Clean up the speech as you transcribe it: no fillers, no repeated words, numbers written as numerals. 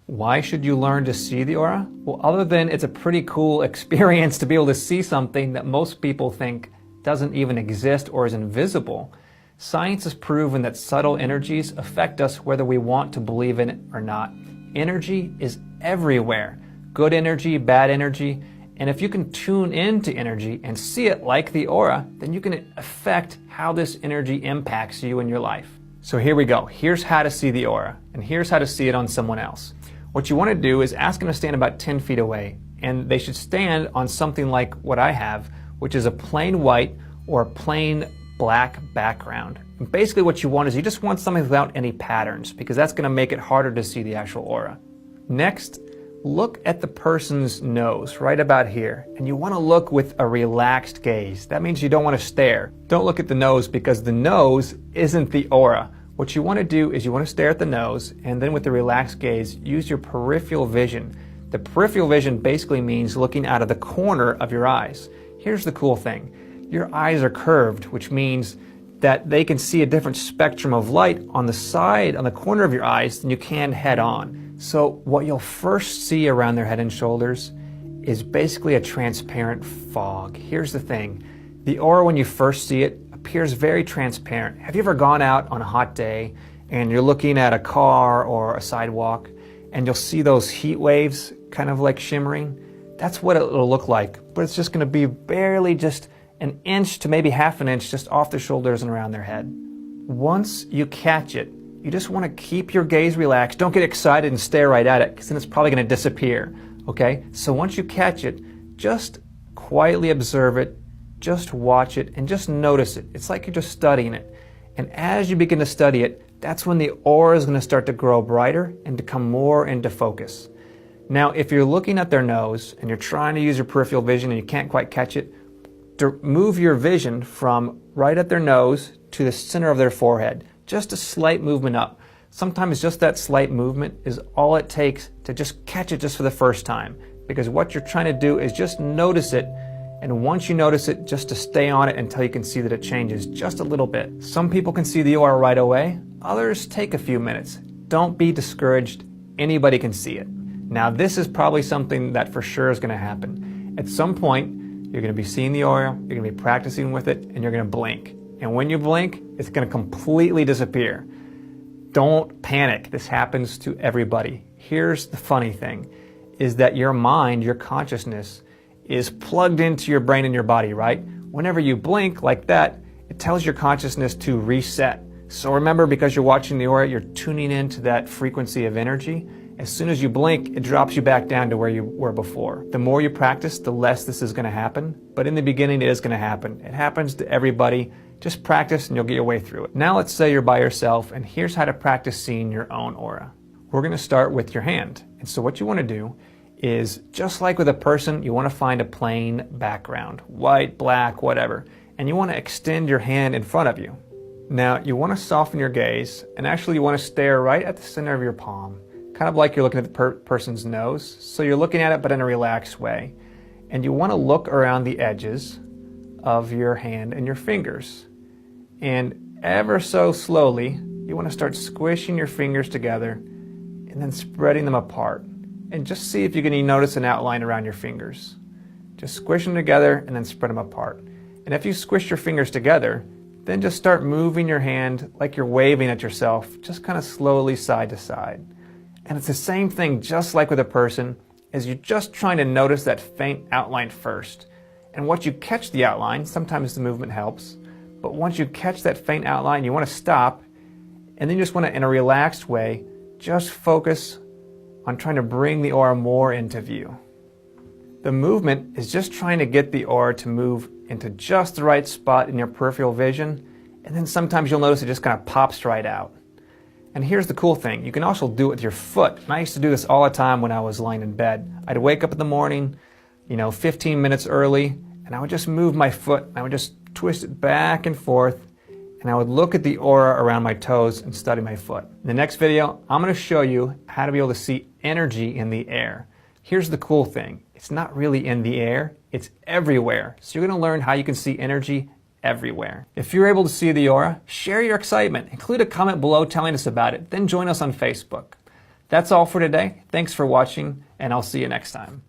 Why should you learn to see the aura? Well, other than it's a pretty cool experience to be able to see something that most people think doesn't even exist or is invisible, science has proven that subtle energies affect us whether we want to believe in it or not. Energy is everywhere. Good energy, bad energy. And if you can tune into energy and see it like the aura, then you can affect how this energy impacts you in your life. So here we go. Here's how to see the aura, and here's how to see it on someone else. What you want to do is ask them to stand about 10 feet away, and they should stand on something like what I have, which is a plain white or a plain black background. And basically what you want is you just want something without any patterns, because that's going to make it harder to see the actual aura. Next, look at the person's nose right about here, and you want to look with a relaxed gaze. That means you don't want to stare. Don't look at the nose, because the nose isn't the aura. What you want to do is you want to stare at the nose, and then with the relaxed gaze, use your peripheral vision. The peripheral vision basically means looking out of the corner of your eyes. Here's the cool thing. Your eyes are curved, which means that they can see a different spectrum of light on the side, on the corner of your eyes, than you can head on. So what you'll first see around their head and shoulders is basically a transparent fog. Here's the thing. The aura, when you first see it, appears very transparent. Have you ever gone out on a hot day and you're looking at a car or a sidewalk and you'll see those heat waves kind of like shimmering? That's what it'll look like, but it's just going to be barely just an inch to maybe half an inch just off their shoulders and around their head. Once you catch it, you just want to keep your gaze relaxed. Don't get excited and stare right at it, because then it's probably going to disappear. Okay? So once you catch it, just quietly observe it, just watch it, and just notice it. It's like you're just studying it. And as you begin to study it, that's when the aura is going to start to grow brighter and to come more into focus. Now, if you're looking at their nose and you're trying to use your peripheral vision and you can't quite catch it, to move your vision from right at their nose to the center of their forehead. Just a slight movement up. Sometimes just that slight movement is all it takes to just catch it just for the first time. Because what you're trying to do is just notice it, and once you notice it, just to stay on it until you can see that it changes just a little bit. Some people can see the aura right away. Others take a few minutes. Don't be discouraged. Anybody can see it. Now, this is probably something that for sure is going to happen. At some point, you're going to be seeing the aura, you're going to be practicing with it, and you're going to blink. And when you blink, it's going to completely disappear. Don't panic. This happens to everybody. Here's the funny thing, is that your mind, your consciousness, is plugged into your brain and your body, right? Whenever you blink like that, it tells your consciousness to reset. So remember, because you're watching the aura, you're tuning into that frequency of energy. As soon as you blink, it drops you back down to where you were before. The more you practice, the less this is going to happen. But in the beginning, it is going to happen. It happens to everybody. Just practice and you'll get your way through it. Now let's say you're by yourself, and here's how to practice seeing your own aura. We're going to start with your hand. And so what you want to do is, just like with a person, you want to find a plain background, white, black, whatever. And you want to extend your hand in front of you. Now you want to soften your gaze, and actually you want to stare right at the center of your palm. Kind of like you're looking at the person's nose. So you're looking at it, but in a relaxed way. And you want to look around the edges of your hand and your fingers. And ever so slowly, you want to start squishing your fingers together and then spreading them apart. And just see if you can notice an outline around your fingers. Just squish them together and then spread them apart. And if you squish your fingers together, then just start moving your hand like you're waving at yourself, just kind of slowly side to side. And it's the same thing, just like with a person, is you're just trying to notice that faint outline first. And once you catch the outline, sometimes the movement helps, but once you catch that faint outline, you want to stop, and then you just want to, in a relaxed way, just focus on trying to bring the aura more into view. The movement is just trying to get the aura to move into just the right spot in your peripheral vision, and then sometimes you'll notice it just kind of pops right out. And here's the cool thing, you can also do it with your foot. And I used to do this all the time when I was lying in bed. I'd wake up in the morning, 15 minutes early, and I would just move my foot, and I would just twist it back and forth, and I would look at the aura around my toes and study my foot. In the next video, I'm going to show you how to be able to see energy in the air. Here's the cool thing, it's not really in the air, it's everywhere. So you're going to learn how you can see energy everywhere. If you're able to see the aura, share your excitement. Include a comment below telling us about it. Then join us on Facebook. That's all for today. Thanks for watching, and I'll see you next time.